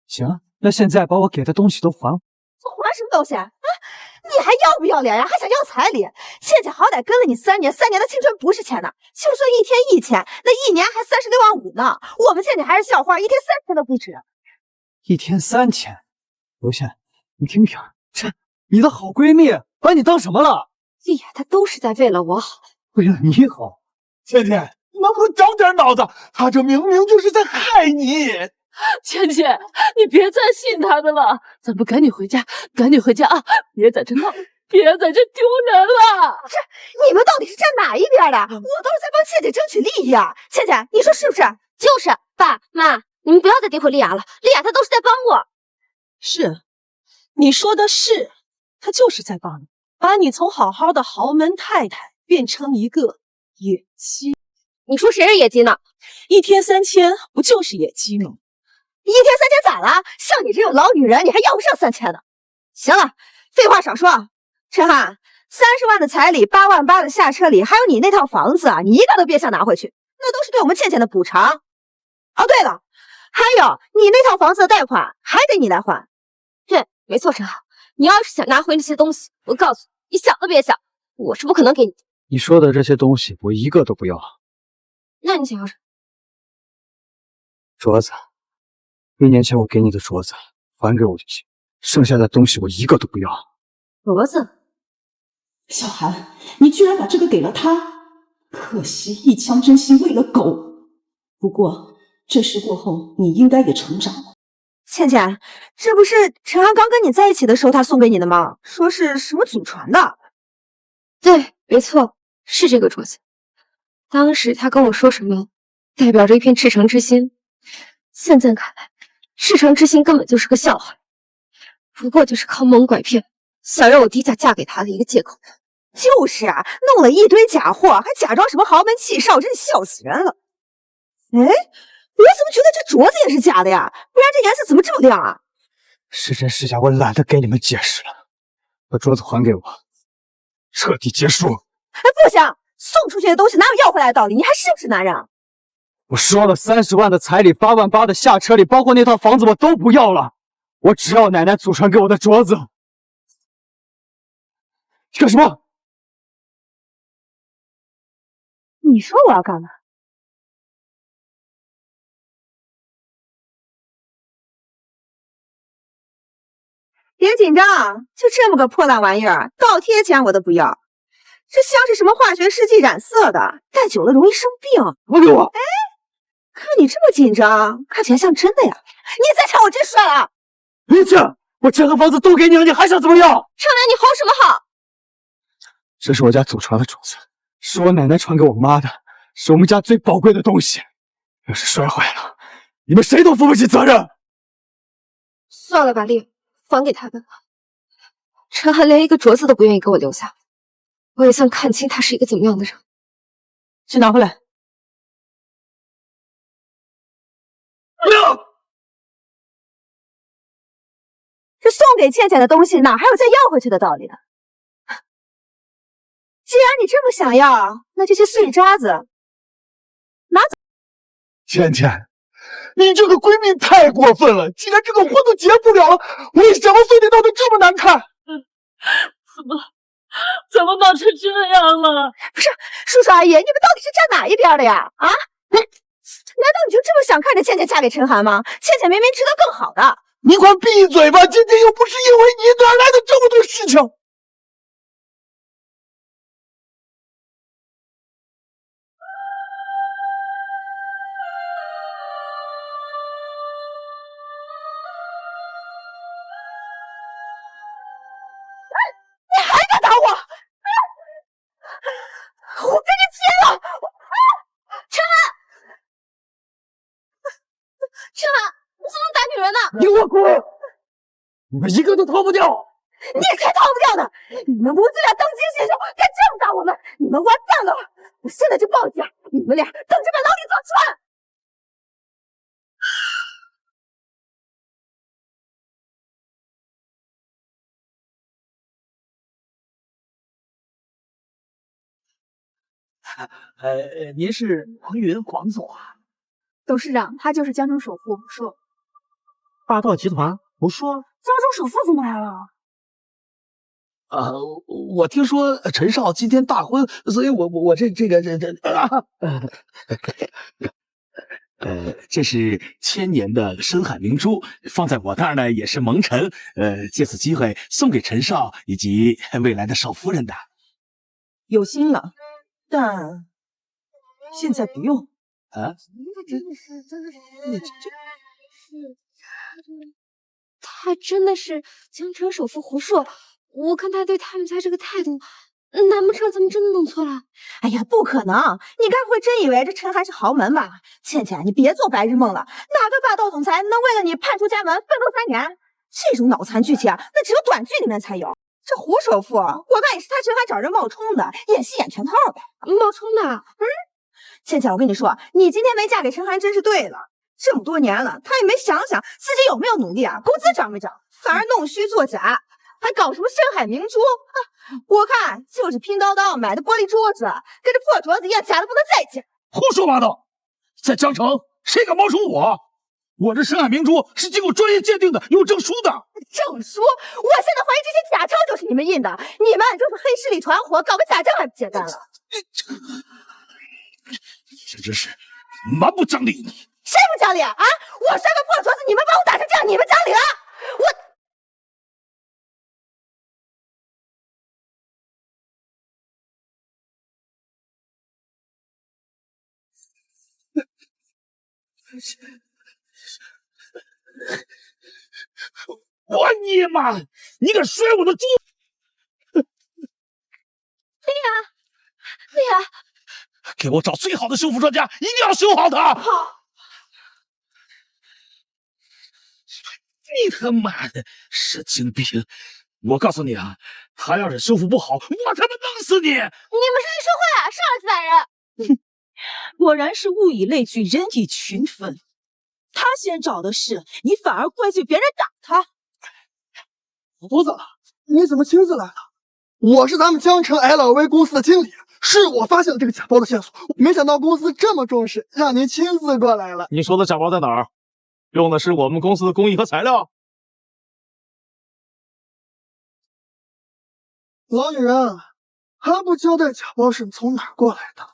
S4: 行，那现在把我给的东西都还我。
S9: 还什么东西啊？你还要不要脸呀？还想要彩礼？倩倩好歹跟了你3年，3年的青春不是钱呢。就算一天1000，那1年还36.5万呢。我们倩倩还是校花，一天3000都不止。
S4: 一天3000？刘倩，你听听，这你的好闺蜜把你当什么了？
S8: 丽雅，她都是在为了我好，
S4: 为了你好。
S5: 倩倩，你能不能长点脑子？她这明明就是在害你。
S3: 倩倩，你别再信他的了，咱们赶紧回家，赶紧回家啊！别在这闹，别在这丢人了。
S9: 这你们到底是站哪一边的？我都是在帮倩倩争取利益啊！倩倩，你说是不是？
S8: 就是。爸妈，你们不要再诋毁丽雅了，丽雅她都是在帮我。
S7: 是，你说的是，她就是在帮你，把你从好好的豪门太太变成一个野鸡。
S8: 你说谁是野鸡呢？
S7: 一天3000，不就是野鸡吗？
S9: 一天3000咋了？像你这种老女人，你还要不上3000呢。行了，废话少说。陈涵，30万的彩礼，8.8万的下车礼，还有你那套房子啊，你一个都别想拿回去，那都是对我们倩倩的补偿。哦，对了，还有你那套房子的贷款还得你来还。
S8: 对，没错，陈涵，你要是想拿回那些东西，我告诉你，你想都别想，我是不可能给你的。
S4: 你说的这些东西，我一个都不要。
S8: 那你想要什么？
S4: 镯子，1年前我给你的镯子还给我就行，剩下的东西我一个都不要。
S8: 镯子？
S7: 小韩，你居然把这个给了他，可惜一腔真心为了狗。不过这事过后，你应该也成长了。
S9: 倩倩，这不是陈涵刚跟你在一起的时候他送给你的吗？说是什么祖传的。
S8: 对，没错，是这个镯子。当时他跟我说什么，代表着一片赤诚之心。现在看来，赤诚之心根本就是个笑话，不过就是坑蒙拐骗，想让我低价嫁给他的一个借口。
S9: 就是啊，弄了一堆假货，还假装什么豪门气少，真是笑死人了。哎，我怎么觉得这镯子也是假的呀？不然这颜色怎么这么亮啊？
S4: 是真是假，我懒得给你们解释了。把镯子还给我，彻底结束。
S9: 哎，不行，送出去的东西哪有要回来的道理？你还是不是男人啊？
S4: 我说了，30万的彩礼，8.8万的下车礼，包括那套房子我都不要了，我只要奶奶祖传给我的镯子。你干什么？
S9: 你说我要干嘛？别紧张，就这么个破烂玩意儿，倒贴钱我都不要。这像是什么化学试剂染色的，戴久了容易生病。
S4: 还给我！
S9: 哎，看你这么紧张，看起来像真的呀。你再抢我真算了。
S4: 林姐，我钱和房子都给你了，你还想怎么样？
S8: 少奶，你吼什么吼？
S4: 这是我家祖传的镯子，是我奶奶传给我妈的，是我们家最宝贵的东西。要是摔坏了，你们谁都负不起责任。
S8: 算了吧，丽，还给他们吧。陈寒连一个镯子都不愿意给我留下，我也算看清他是一个怎么样的人。
S7: 去拿回来。
S9: 这送给倩倩的东西哪还有再要回去的道理呢？既然你这么想要，那这些碎渣子拿走。
S5: 倩倩，你这个闺蜜太过分了！既然这个婚都结不了了，为什么非得闹得这么难看？
S6: 怎么闹成这样了？
S9: 不是，叔叔阿姨，你们到底是站哪一边的呀？啊？难道你就这么想看着倩倩嫁给陈寒吗？倩倩明明值得更好的。
S5: 你快闭嘴吧！今天又不是因为你哪来的这么多事情？
S9: 你还敢打我！我跟你拼了！陈寒，陈寒，你怎么打女人呢？
S4: 你给我滚！你们一个都逃不掉！
S9: 你才逃不掉呢！你们母子俩当街写手，敢这么打我们，你们完蛋了！我现在就报警，你们俩等着把牢里走出来！
S1: 您是王云黄总啊？
S3: 董事长，他就是江城首富胡硕。
S1: 霸道集团胡硕？
S3: 江城首富怎么来了？
S1: 我听说陈少今天大婚，所以我这是1000年的深海明珠，放在我那儿呢也是蒙尘，借此机会送给陈少以及未来的少夫人的。
S7: 有心了，但现在不用。
S1: 啊？
S8: 他真的是江城首富胡硕，我看他对他们家这个态度，难不成咱们真的弄错了？
S9: 哎呀，不可能！你该不会真以为这陈寒是豪门吧？倩倩，你别做白日梦了。哪个霸道总裁能为了你叛出家门奋斗3年？这种脑残剧情，那只有短剧里面才有。这胡首富，我看也是他陈寒找人冒充的，演戏演全套呗。
S8: 冒充的？
S9: 倩倩，我跟你说，你今天没嫁给陈寒真是对了。这么多年了，他也没想想自己有没有努力啊，工资涨没涨，反而弄虚作假，还搞什么深海明珠？我看就是拼叨叨买的玻璃桌子，跟这破镯子一样假的不能再假。
S1: 胡说八道！在江城，谁敢冒充我？我这深海明珠是经过专业鉴定的，有证书的。
S9: 证书？我现在怀疑这些假钞就是你们印的，你们就是黑势力团伙，搞个假证还不简单了？
S1: 这真是蛮不讲理！
S9: 谁不讲理啊？我摔个破镯子，你们把我打成这样，你们讲理了？
S1: 我你妈！你敢摔我的猪！
S8: 丽雅，
S1: 给我找最好的修复专家，一定要修好它。
S8: 好。
S1: 你他妈的神经病！我告诉你啊，他要是修复不好，我他妈弄死你！你们
S8: 是黑社会啊，上来就打人！
S7: 果然是物以类聚，人以群分。他先找的事，你反而怪罪别人打他。
S2: 胡子，你怎么亲自来了？我是咱们江城 LV 公司的经理，是我发现了这个假包的线索，没想到公司这么重视，让您亲自过来了。
S10: 你说的假包在哪儿？用的是我们公司的工艺和材料。
S2: 老女人，还不交代假包是从哪儿过来的？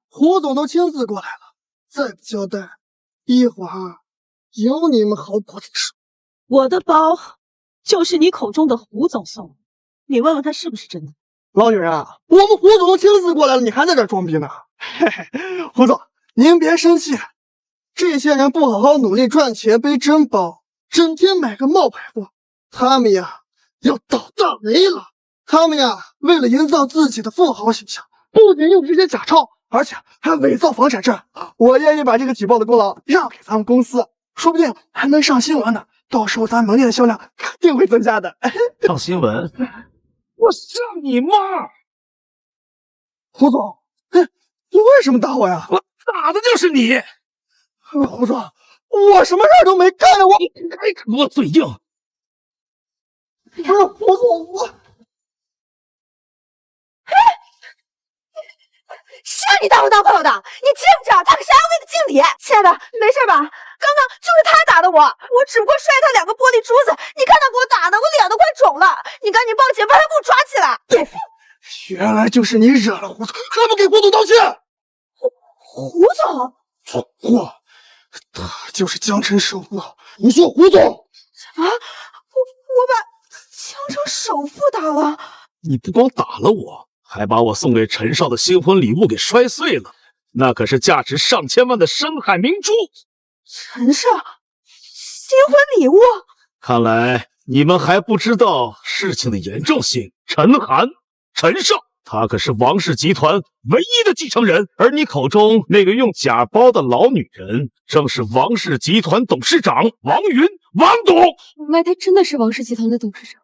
S2: 胡总都亲自过来了，再不交代，一会儿有你们好果子吃。
S7: 我的包就是你口中的胡总送的，你问问他是不是真的。
S2: 老女人，我们胡总都亲自过来了，你还在这装逼呢？嘿嘿，胡总，您别生气，这些人不好好努力赚钱背真包，整天买个冒牌货，他们呀要倒大霉了。他们呀，为了营造自己的富豪形象，不仅用这些假钞，而且还伪造房产证。我愿意把这个举报的功劳让给咱们公司，说不定还能上新闻呢。到时候咱门店的销量肯定会增加的。
S10: 上新闻？我上你妈！
S2: 胡总，你为什么打我呀？
S10: 我打的就是你！
S2: 胡总，我什么事都没干呀！我
S10: 你还敢给我嘴硬？
S2: 不是胡总，我。
S9: 是你当我当朋友的，你知不知道他可是安徽的经理？亲爱的，没事吧？刚刚就是他打的我，我只不过摔他2个玻璃珠子，你看他给我打的，我脸都快肿了。你赶紧报警，把他给我抓起来！
S2: 原来就是你惹了胡总，还不给胡总道歉？
S9: 胡总，
S2: 错，他就是江城首富。你说胡总
S9: 啊？我把江城首富打了。
S10: 你不光打了我，还把我送给陈少的新婚礼物给摔碎了，那可是价值上千万的深海明珠。
S9: 陈少，新婚礼物？
S10: 看来你们还不知道事情的严重性。陈少，他可是王氏集团唯一的继承人，而你口中那个用假包的老女人，正是王氏集团董事长王云，王董。
S8: 原来他真的是王氏集团的董事长。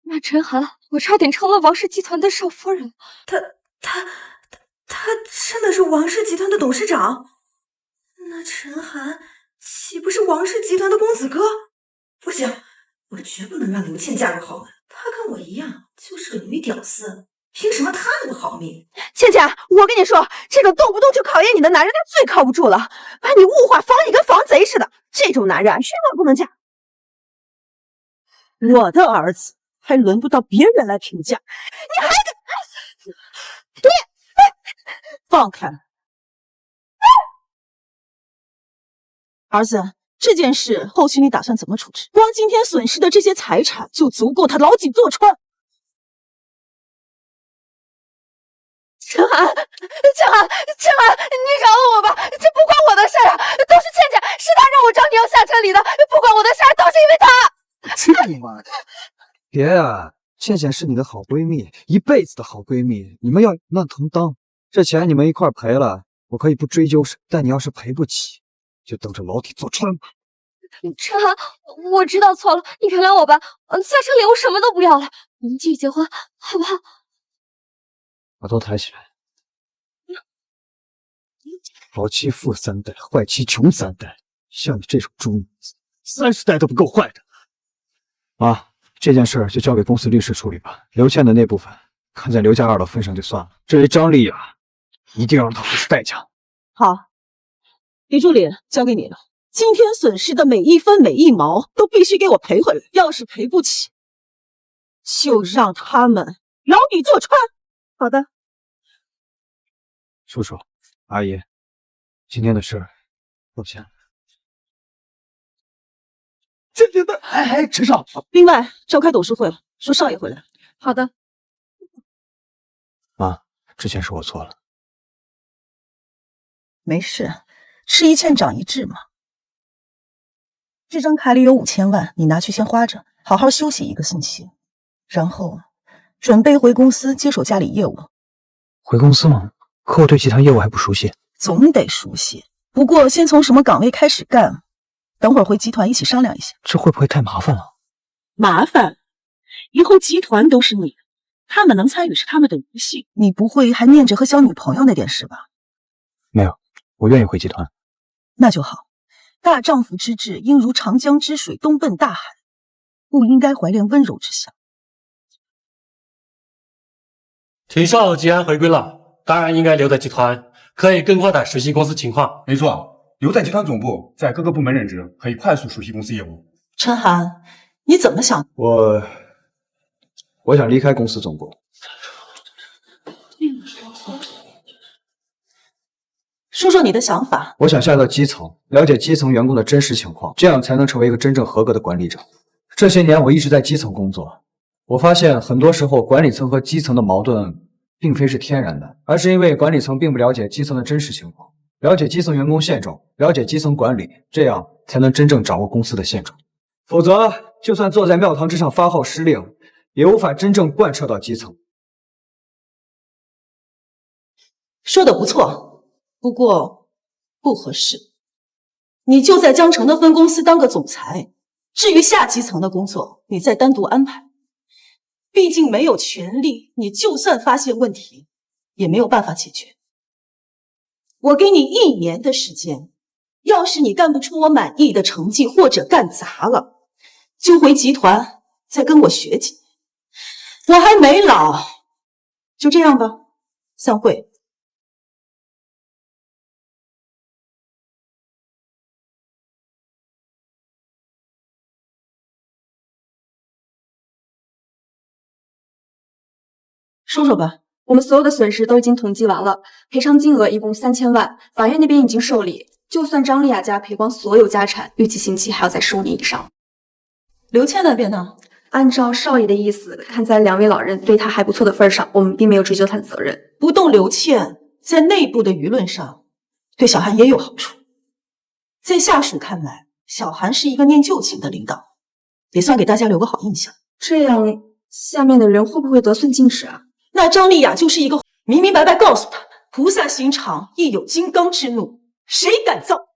S8: 那陈寒，我差点成了王氏集团的少夫人。
S9: 他真的是王氏集团的董事长？那陈寒岂不是王氏集团的公子哥？不行，我绝不能让刘倩嫁入豪门。她跟我一样，就是个女屌丝，凭什么她那么好命？倩倩，我跟你说，这种动不动就考验你的男人，他最靠不住了，把你物化防你跟防贼似的。这种男人千万不能嫁。
S7: 我的儿子还轮不到别人来评价，
S9: 你还敢？你
S7: 放开！儿子，这件事后续你打算怎么处置？光今天损失的这些财产就足够他牢底坐穿。
S3: 陈寒，你饶了我吧，这不关我的事啊，都是倩倩，是她让我找你要下车礼的，不关我的事，都是因为她。
S4: 去你妈的！别啊，倩倩是你的好闺蜜，一辈子的好闺蜜，你们要有难同当。这钱你们一块赔了，我可以不追究，但你要是赔不起，就等着牢底坐穿吧。
S8: 陈寒，我知道错了，你原谅我吧。下车礼我什么都不要了，我们继续结婚，好不好？
S4: 把头抬起来。好妻富3代，坏妻穷3代，像你这种猪女子，30代都不够坏的。妈，这件事就交给公司律师处理吧。刘倩的那部分，看在刘家2老份上就算了。至于张丽雅，一定要让她付出代价。
S7: 好，李助理，交给你了。今天损失的每一分每一毛都必须给我赔回来。要是赔不起，就让他们牢底坐穿。
S9: 好的。
S4: 叔叔，阿姨，今天的事，抱歉。
S2: 倩倩的，陈少，
S7: 另外，召开董事会了，说少爷回来。
S8: 好的。
S4: 妈，之前是我错了。
S7: 没事，吃一堑长一智嘛。这张卡里有5000万，你拿去先花着，好好休息1个星期，然后准备回公司接手家里业务。
S4: 回公司吗？可我对集团业务还不熟悉。
S7: 总得熟悉，不过先从什么岗位开始干，等会儿回集团一起商量一下。
S4: 这会不会太麻烦了？
S7: 麻烦？以后集团都是你的，他们能参与是他们的荣幸。你不会还念着和小女朋友那点事吧？
S4: 没有，我愿意回集团。
S7: 那就好。大丈夫之志应如长江之水东奔大海，不应该怀恋温柔之想。
S11: 陈少既然回归了，当然应该留在集团，可以更快的熟悉公司情况。
S5: 没错，留在集团总部，在各个部门任职，可以快速熟悉公司业务。
S7: 陈寒，你怎么想？
S4: 我想离开公司总部。
S7: 说说你的想法。
S4: 我想下到基层，了解基层员工的真实情况，这样才能成为一个真正合格的管理者。这些年我一直在基层工作，我发现很多时候管理层和基层的矛盾并非是天然的，而是因为管理层并不了解基层的真实情况，了解基层员工现状，了解基层管理，这样才能真正掌握公司的现状。否则，就算坐在庙堂之上发号施令，也无法真正贯彻到基层。
S7: 说的不错，不过不合适。你就在江城的分公司当个总裁，至于下基层的工作，你再单独安排。毕竟没有权利，你就算发现问题，也没有办法解决。我给你1年的时间，要是你干不出我满意的成绩，或者干砸了，就回集团再跟我学几年。我还没老，就这样吧，散会。说说吧。
S12: 我们所有的损失都已经统计完了，赔偿金额一共3000万，法院那边已经受理，就算张丽雅家赔光所有家产，预计刑期还要在15年以上。
S7: 刘倩那边呢？
S12: 按照少爷的意思，看在2位老人对他还不错的份上，我们并没有追究他的责任。
S7: 不动刘倩，在内部的舆论上，对小韩也有好处。在下属看来，小韩是一个念旧情的领导，也算给大家留个好印象。
S12: 这样，下面的人会不会得寸进尺啊？
S7: 那张丽雅就是一个明明白白告诉他们，菩萨心肠亦有金刚之怒，谁敢造？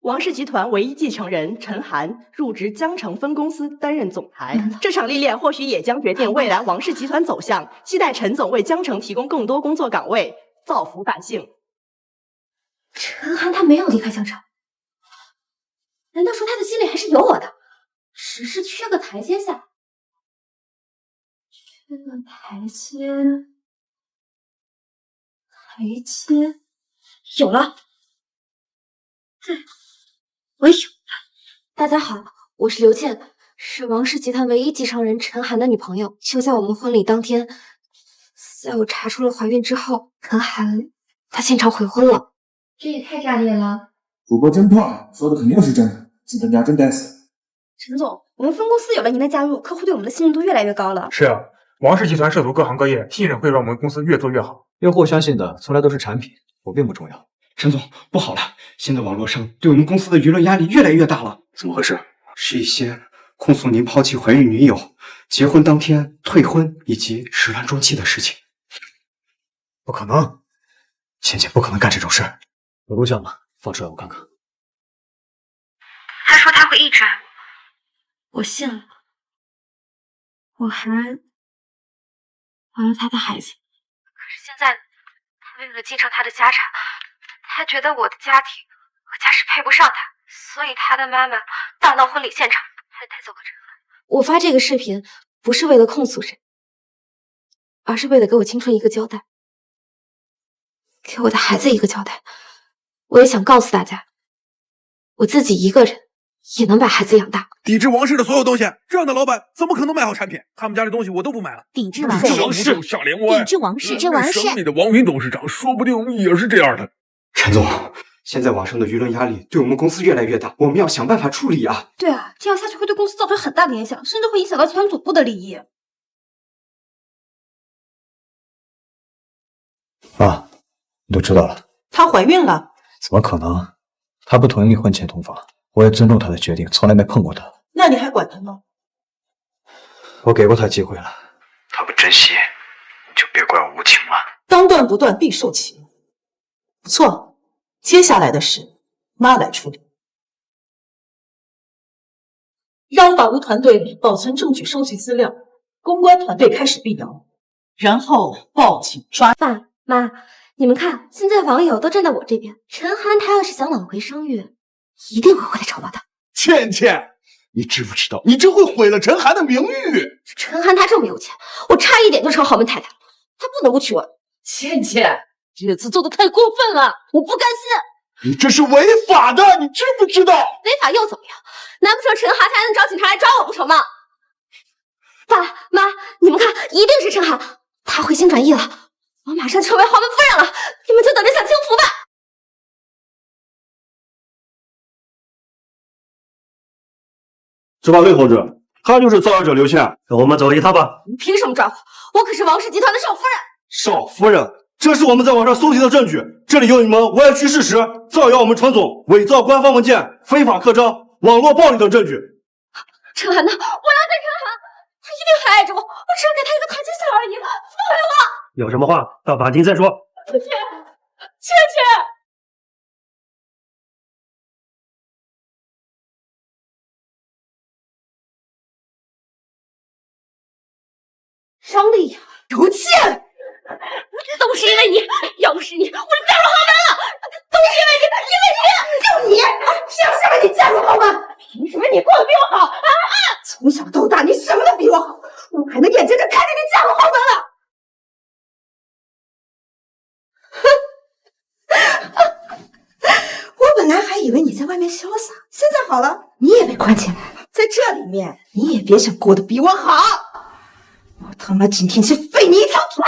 S13: 王氏集团唯一继承人陈涵入职江城分公司担任总裁，这场历练或许也将决定未来王氏集团走向。期待陈总为江城提供更多工作岗位，造福百姓。
S8: 陈涵他没有离开江城，难道说他的心里还是有我的，只是缺个台阶下？缺个台阶，有了，对，我有了。大家好，我是刘倩，是王氏集团唯一继承人陈涵的女朋友。就在我们婚礼当天，在我查出了怀孕之后，陈涵她现场悔婚了。这也太炸裂了！
S5: 主播真胖，说的肯定是真的，资本家真该死。
S12: 陈总，我们分公司有了您的加入，客户对我们的信任度越来越高了。
S14: 是啊，王氏集团涉足各行各业，信任会让我们公司越做越好。
S4: 用户相信的从来都是产品，我并不重要。
S15: 陈总，不好了，现在网络上对我们公司的舆论压力越来越大了。
S14: 怎么回事？
S15: 是一些控诉您抛弃怀孕女友、结婚当天退婚以及始乱终弃的事情。
S4: 不可能，
S15: 倩倩不可能干这种事。
S4: 有录像吗？放出来我看看。
S8: 他说他会一直爱我，我信了。我还怀了他的孩子。可是现在，他为了继承他的家产，他觉得我的家庭和家世配不上他，所以他的妈妈大闹婚礼现场，还带走了陈涵。我发这个视频不是为了控诉谁，而是为了给我青春一个交代，给我的孩子一个交代。我也想告诉大家，我自己一个人也能把孩子养大。
S5: 抵制王氏的所有东西，这样的老板怎么可能卖好产品？他们家的东西我都不买了。
S16: 抵制王氏，
S5: 下联歪，
S16: 抵制王氏，抵制王氏。
S5: 省里的王云董事长说不定也是这样的。
S15: 陈总，现在网上的舆论压力对我们公司越来越大，我们要想办法处理啊。
S12: 对啊，这样下去会对公司造成很大的影响，甚至会影响到集团总部的利益。
S4: 啊，你都知道了。
S7: 她怀孕了？
S4: 怎么可能？她不同意婚前同房，我也尊重她的决定，从来没碰过她。
S7: 那你还管她吗？
S4: 我给过她机会了。
S15: 她不珍惜，就别怪我无情了。
S7: 当断不断，必受其辱。不错，接下来的事妈来处理。让法务团队保存证据，收集资料；公关团队开始辟谣，然后报警抓。
S8: 爸妈，你们看，现在网友都站在我这边。陈涵他要是想挽回声誉，一定会回来找我的。
S5: 倩倩，你知不知道，你这会毁了陈涵的名誉？
S8: 陈涵他这么有钱，我差一点就成豪门太太了，他不能不娶我。
S3: 倩倩，这次做的太过分了，我不甘心。
S5: 你这是违法的，你知不知道？
S8: 违法又怎么样？难不成陈涵还能找警察来抓我不成吗？爸妈，你们看，一定是陈涵，他回心转意了。我马上成为豪门夫人了，你们就等着享清福吧。
S10: 18位同志，他就是造谣者刘倩，跟我们走一趟吧。
S8: 你凭什么抓我？我可是王氏集团的少夫人。
S10: 少夫人，这是我们在网上搜集的证据，这里有你们歪曲事实、造谣我们陈总、伪造官方文件、非法刻章、网络暴力等证据。
S8: 陈涵呢？我要见陈涵，他
S3: 定还爱着我，我只是给他一个台阶下而已，放开我！
S17: 有什么话到法庭再说。
S3: 倩倩。
S9: 张丽雅，刘倩，
S3: 都是因为你，要不是你，我就嫁入豪门了。都是因为你，因为你，
S9: 就你，凭什么你嫁入豪门？凭什么你过得比我好啊？从小到大你什么都比我好，我还能眼睁睁看着你嫁入豪门了。我本来还以为你在外面潇洒，现在好了，你也被关进来了，在这里面你也别想过得比我好。我他妈今天先废你一条腿！